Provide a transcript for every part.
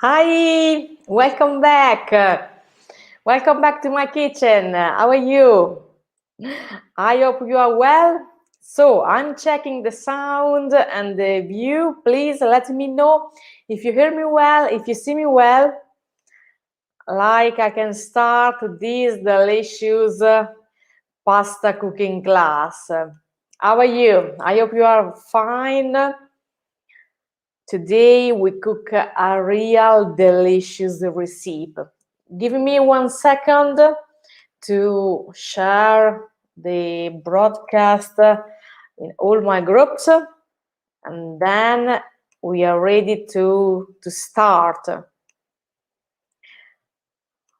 Hi, welcome back. Welcome back to my kitchen. How are you? I hope you are well. So, I'm checking the sound and the view. Please let me know if you hear me well, if you see me well. Like I can start this delicious pasta cooking class. How are you? I hope you are fine. Today we cook a real delicious recipe. Give me 1 second to share the broadcast in all my groups, and then we are ready to start.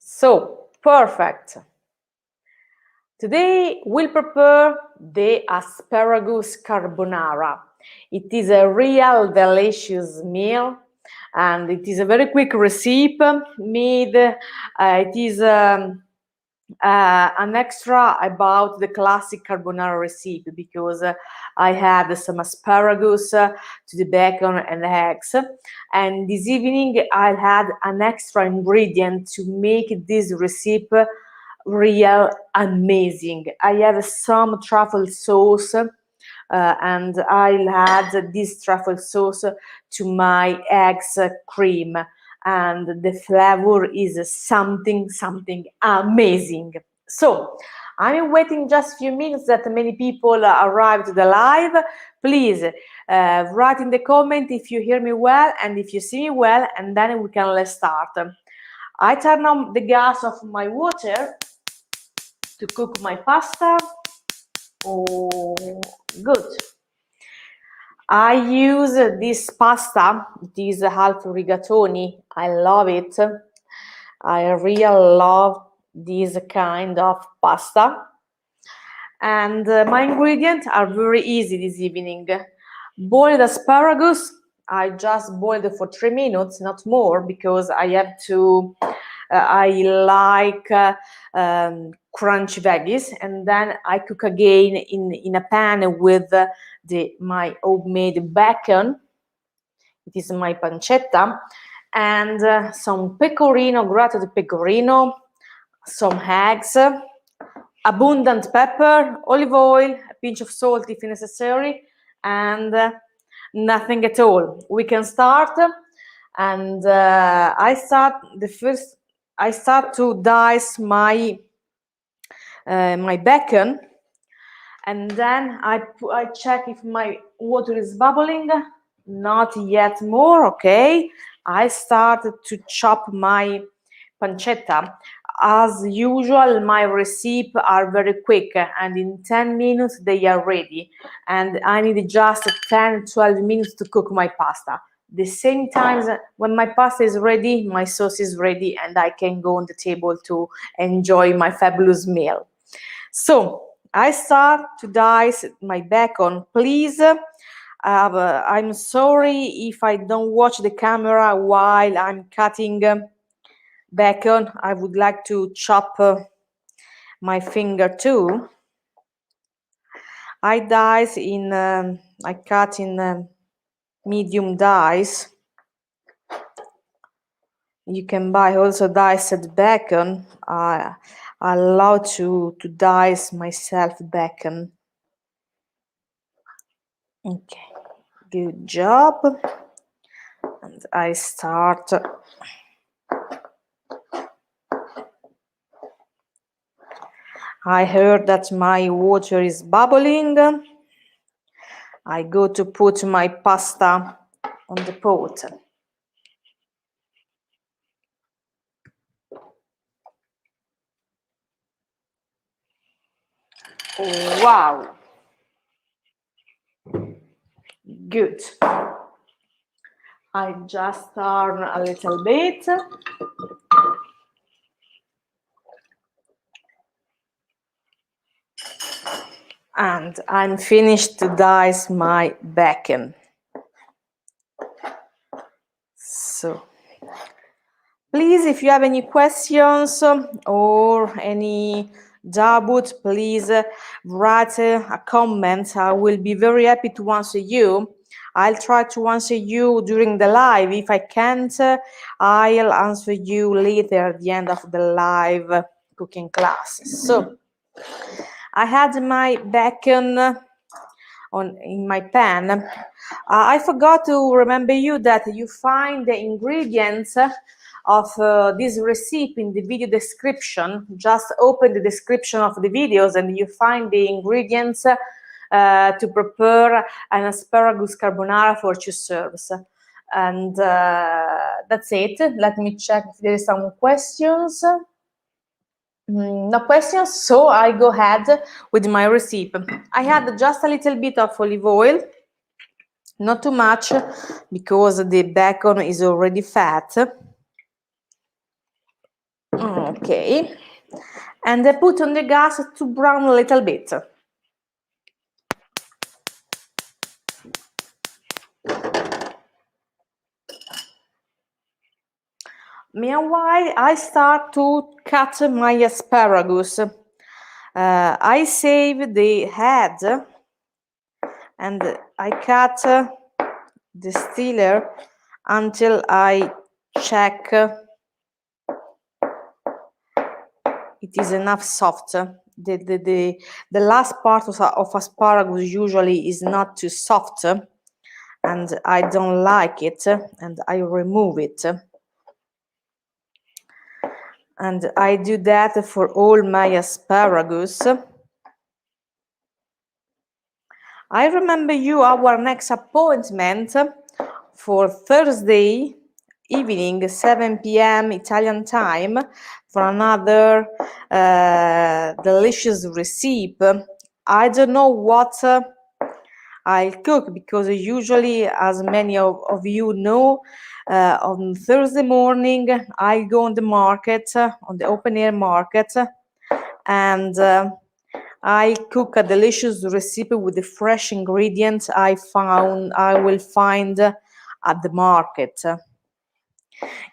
So, perfect. Today we'll prepare the asparagus carbonara. It is a real delicious meal and it is a very quick recipe made. It is an extra about the classic carbonara recipe because I had some asparagus to the bacon and eggs, and this evening I had an extra ingredient to make this recipe real amazing. I have some truffle sauce and I'll add this truffle sauce to my eggs cream, and the flavor is something amazing. So I'm waiting just a few minutes that many people arrive to the live. Please write in the comment if you hear me well and if you see me well, and then we can let's start. I turn on the gas of my water to cook my pasta. Oh, good. I use this pasta. It is half rigatoni. I love it. I really love this kind of pasta. And my ingredients are very easy this evening. Boiled asparagus. I just boiled it for 3 minutes, not more, because I have to. I like crunchy veggies, and then I cook again in a pan with my homemade bacon. It is my pancetta, and some pecorino, grated pecorino, some eggs, abundant pepper, olive oil, a pinch of salt if necessary, and nothing at all. We can start, and I start to dice my bacon, and then I check if my water is bubbling. Not yet more. Okay, I started to chop my pancetta. As usual, my recipes are very quick, and in 10 minutes they are ready, and I need just 10-12 minutes to cook my pasta. The same time when my pasta is ready, my sauce is ready, and I can go on the table to enjoy my fabulous meal. So I start to dice my bacon. Please, I'm sorry if I don't watch the camera while I'm cutting bacon. I would like to chop my finger too. I cut in medium dice. You can buy also diced bacon. I love to dice myself bacon. Okay, good job. And I start. I heard that my water is bubbling. I go to put my pasta on the pot. Wow. Good. I just turn a little bit. And I'm finished to dice my bacon. So, please, if you have any questions or any doubt, please write a comment. I will be very happy to answer you. I'll try to answer you during the live. If I can't, I'll answer you later at the end of the live cooking class. So I had my bacon in my pan. I forgot to remember you that you find the ingredients of this recipe in the video description. Just open the description of the videos and you find the ingredients to prepare an asparagus carbonara for 2 serves. And that's it. Let me check if there is some questions. No questions, so I go ahead with my recipe. I had just a little bit of olive oil, not too much because the bacon is already fat. Okay, and I put on the gas to brown a little bit. Meanwhile, I start to cut my asparagus. I save the head and I cut the stealer until I check it is enough soft. The last part of asparagus usually is not too soft and I don't like it and I remove it. And I do that for all my asparagus. I remember you our next appointment for Thursday evening, 7 p.m. Italian time, for another delicious recipe. I don't know what I'll cook because usually, as many of you know, on Thursday morning I go on the market, on the open air market, and I cook a delicious recipe with the fresh ingredients I will find at the market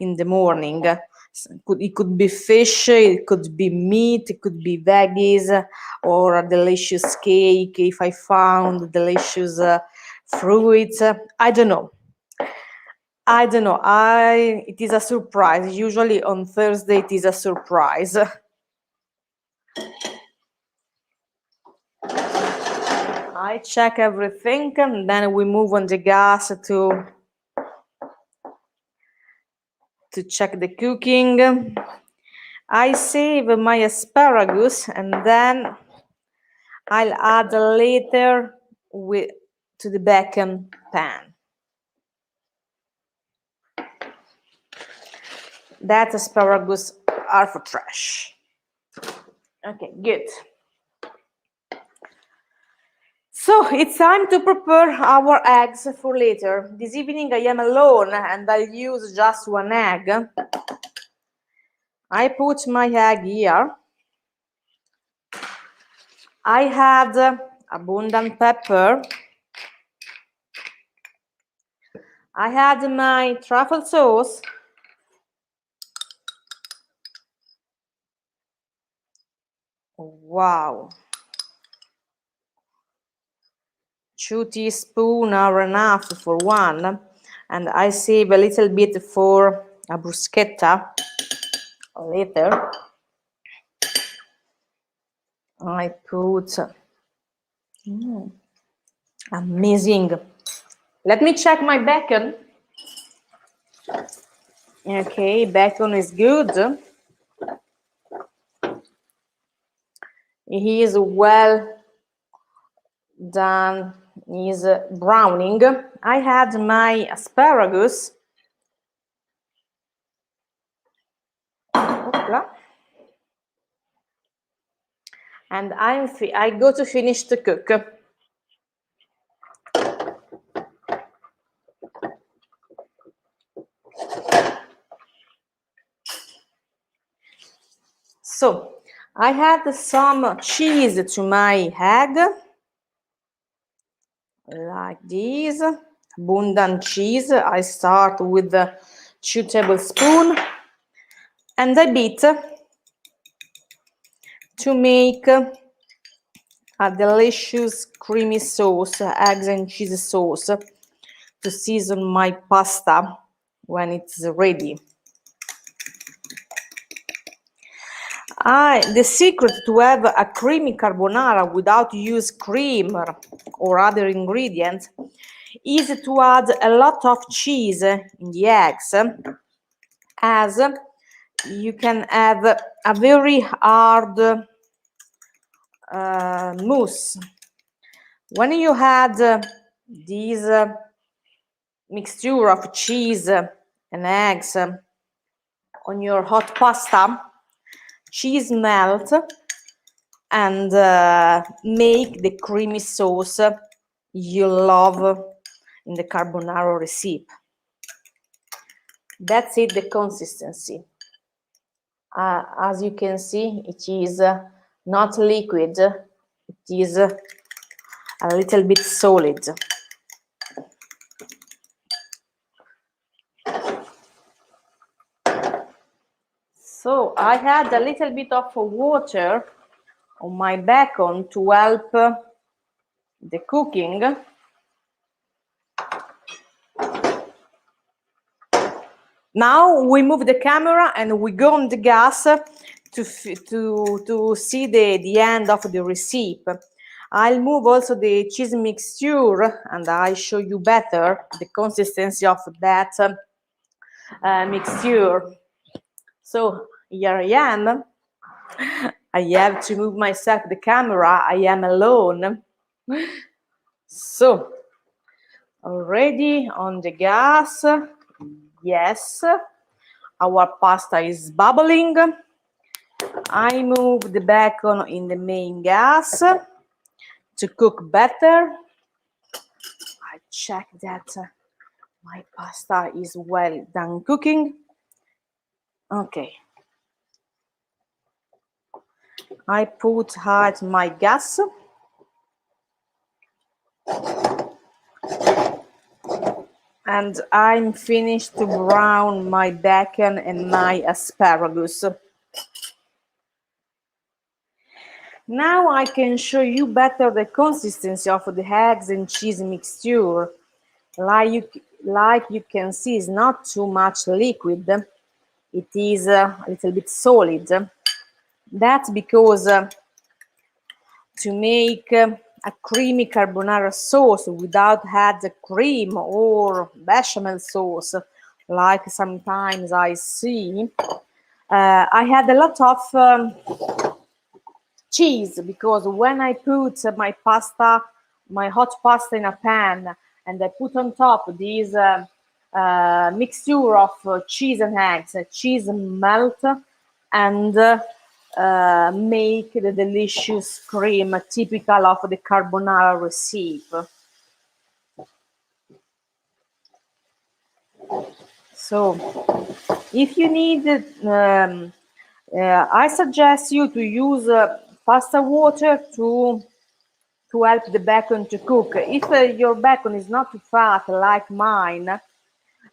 in the morning. It could be fish, it could be meat, it could be veggies, or a delicious cake if I found delicious fruits. I don't know. It is a surprise. Usually on Thursday it is a surprise. I check everything and then we move on the gas to check the cooking. I save my asparagus and then I'll add later to the bacon pan. That asparagus are for trash. Okay, good. So it's time to prepare our eggs for later. This evening I am alone and I'll use just 1 egg. I put my egg here. I had abundant pepper. I had my truffle sauce. Wow. 2 teaspoons are enough for one. And I save a little bit for a bruschetta later. I put amazing. Let me check my bacon. Okay, bacon is good. He is well done. He's browning. I had my asparagus. And I go to finish to cook. So I had some cheese to my egg, like this, abundant cheese. I start with 2 tablespoons and I beat to make a delicious creamy sauce, eggs and cheese sauce. to season my pasta when it's ready. The secret to have a creamy carbonara without use cream or other ingredients is to add a lot of cheese in the eggs, as you can have a very hard mousse. When you add this mixture of cheese and eggs on your hot pasta, cheese melt and make the creamy sauce you love in the carbonara recipe. That's it, the consistency. As you can see, it is not liquid, it is a little bit solid. So I had a little bit of water on my bacon to help the cooking. Now we move the camera and we go on the gas to see the end of the recipe. I'll move also the cheese mixture and I'll show you better the consistency of that mixture. So here I am. I have to move myself the camera. I am alone. So already on the gas. Yes, our pasta is bubbling. I move the bacon in the main gas to cook better. I check that my pasta is well done cooking. Okay. I put out my gas. And I'm finished to brown my bacon and my asparagus. Now I can show you better the consistency of the eggs and cheese mixture. Like you can see, it's not too much liquid. It is a little bit solid. That's because to make a creamy carbonara sauce without add cream or bechamel sauce, like sometimes I see, I had a lot of cheese, because when I put my pasta, my hot pasta in a pan, and I put on top this mixture of cheese and eggs, cheese melt and make the delicious cream typical of the carbonara recipe. So if you need I suggest you to use pasta water to help the bacon to cook. If your bacon is not too fat like mine,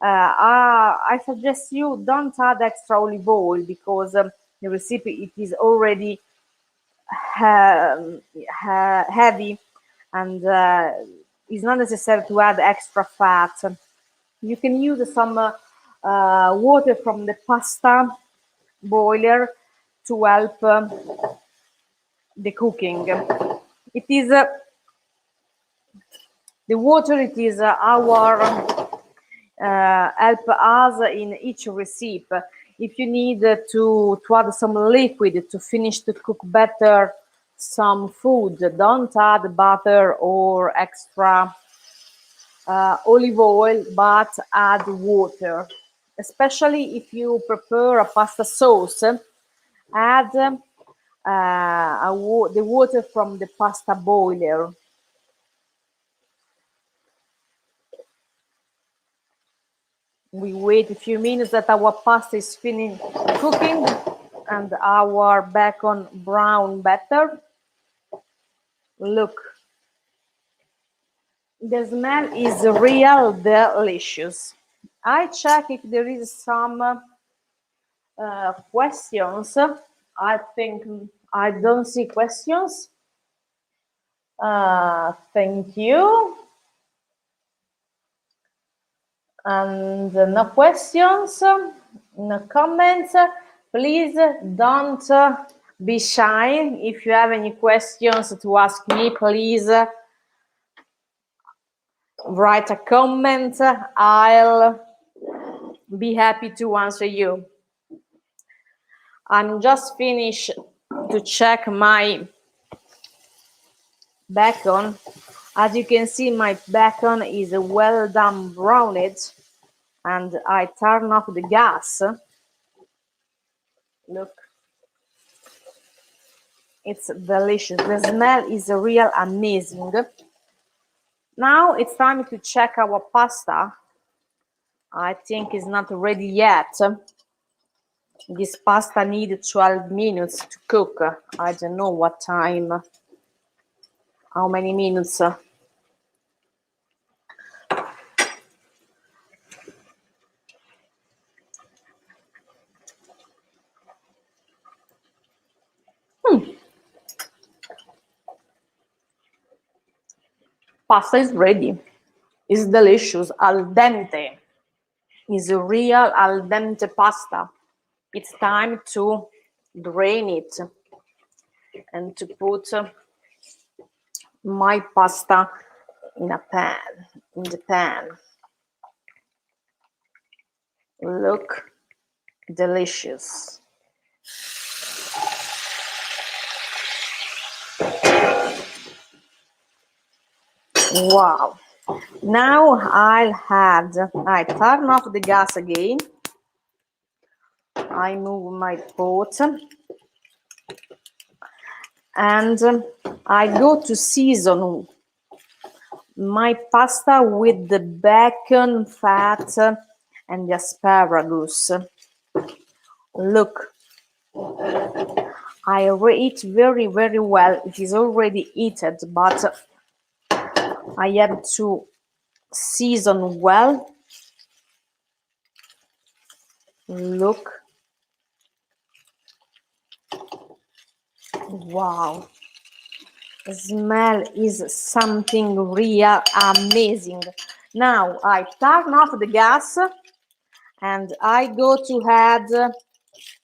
I suggest you don't add extra olive oil, because the recipe it is already heavy, and it's not necessary to add extra fat. You can use some water from the pasta boiler to help the cooking. It is the water. It is our help us in each recipe. If you need to add some liquid to finish to cook better some food, don't add butter or extra olive oil, but add water. Especially if you prepare a pasta sauce, add the water from the pasta boiler. We wait a few minutes that our pasta is finished cooking and our bacon brown better. Look, the smell is real delicious. I check if there is some questions. I think I don't see questions. Thank you. And no questions, no comments. Please don't be shy. If you have any questions to ask me, please write a comment. I'll be happy to answer you. I'm just finished to check my bacon. As you can see, my bacon is well done browned, and I turn off the gas. Look, it's delicious. The smell is real amazing. Now it's time to check our pasta. I think it's not ready yet. This pasta needs 12 minutes to cook. I don't know what time, how many minutes. Pasta is ready. It's delicious, al dente. It's a real al dente pasta. It's time to drain it and to put my pasta in the pan. Look, delicious. Wow. Now I turn off the gas again. I move my pot and I go to season my pasta with the bacon fat and the asparagus. Look, I eat very, very well. It is already eaten, but I have to season well. Look. Wow. The smell is something real amazing. Now I turn off the gas and I go to add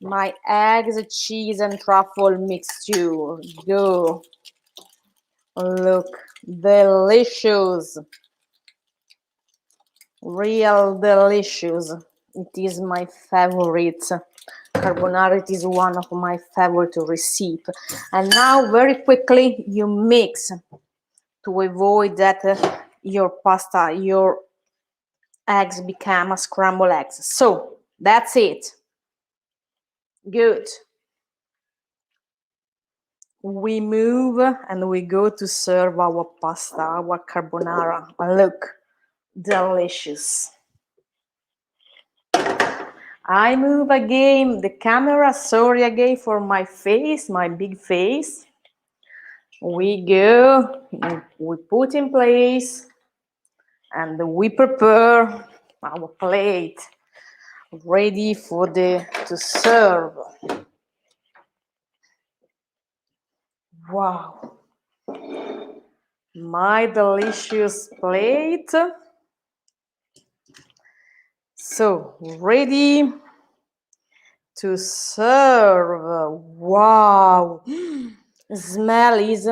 my eggs, cheese, and truffle mixture. Go. Look, delicious. Real delicious. It is my favorite. Carbonara, it is one of my favorite recipes. And now very quickly you mix to avoid that your pasta, your eggs become scrambled eggs. So that's it. Good. We move and we go to serve our pasta, our carbonara. Look, delicious. I move again the camera, sorry again for my face, my big face. We go, we put in place, and we prepare our plate ready for to serve. Wow, my delicious plate. So ready to serve. Wow, smell is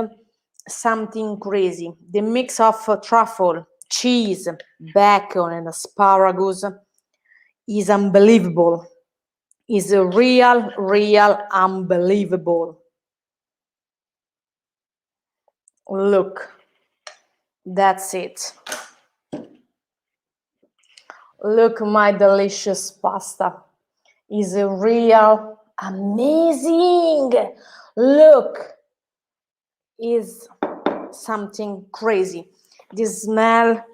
something crazy. The mix of truffle, cheese, bacon, and asparagus is unbelievable. Is real unbelievable. Look, that's it. Look, my delicious pasta is a real amazing. Look, is something crazy. The smell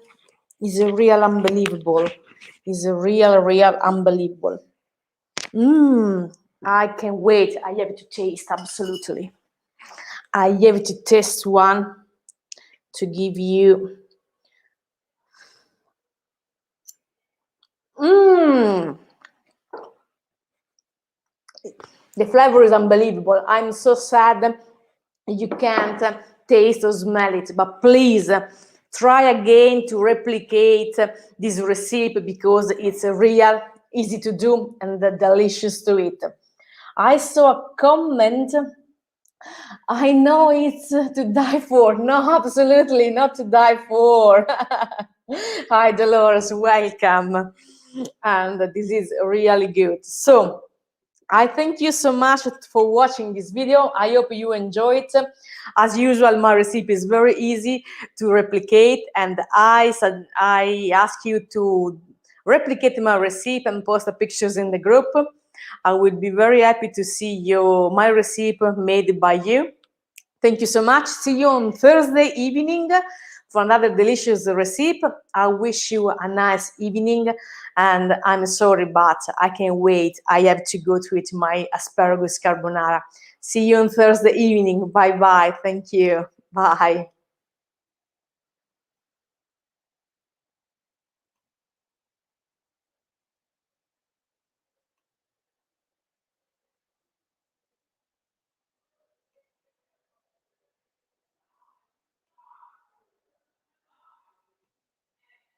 is a real unbelievable. Is a real unbelievable. I can't wait. I have to taste, absolutely. I have to taste one to give you. The flavor is unbelievable. I'm so sad you can't taste or smell it, but please try again to replicate this recipe because it's real easy to do and delicious to eat. I saw a comment. I know it's to die for. No, absolutely not to die for. Hi, Dolores, welcome. And this is really good. So, I thank you so much for watching this video. I hope you enjoy it. As usual, my recipe is very easy to replicate, and I ask you to replicate my recipe and post the pictures in the group. I would be very happy to see my recipe made by you. Thank you so much. See you on Thursday evening for another delicious recipe. I wish you a nice evening, and I'm sorry, but I can't wait. I have to go to eat my asparagus carbonara. See you on Thursday evening. Bye-bye. Thank you. Bye.